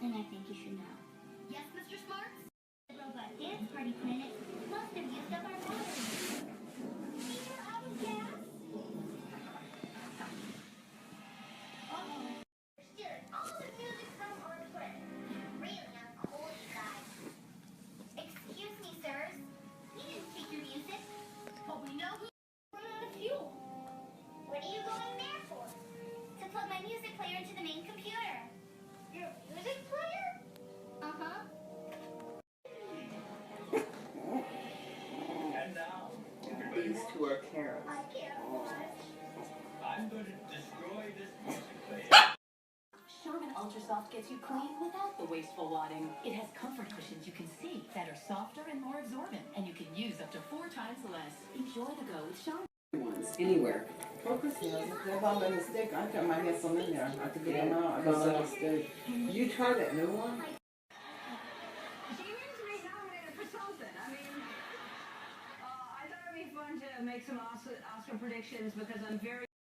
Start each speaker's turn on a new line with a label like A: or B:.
A: something I think you should know.
B: Yes, Mr. Smarts?
A: The Robot Dance Party Planet must have used up our batteries.
B: We're out of gas? Uh-oh.
A: We're stealing all the music from our trip. Really uncool, you guys. Excuse me, sirs. We didn't take your music.
B: But we know he's running out of fuel.
A: What are you going there for? To plug my music player into the main computer.
B: Your music player?
A: Uh-huh.
C: And now,
D: These two are Karens.
A: I can't watch.
C: I'm going to destroy this music player.
E: Charmin Ultra Soft gets you clean without the wasteful wadding. It has comfort cushions you can see that are softer and more absorbent, and you can use up to 4 times less. Enjoy the go with Charmin.
D: Ones anywhere.
F: Focus meals. If they're all by mistake, I might have some in there. I could get them out. I got a mistake. You try that new one?
G: She needs to be nominated for something. I mean, I thought it'd be fun to make some Oscar predictions because I'm very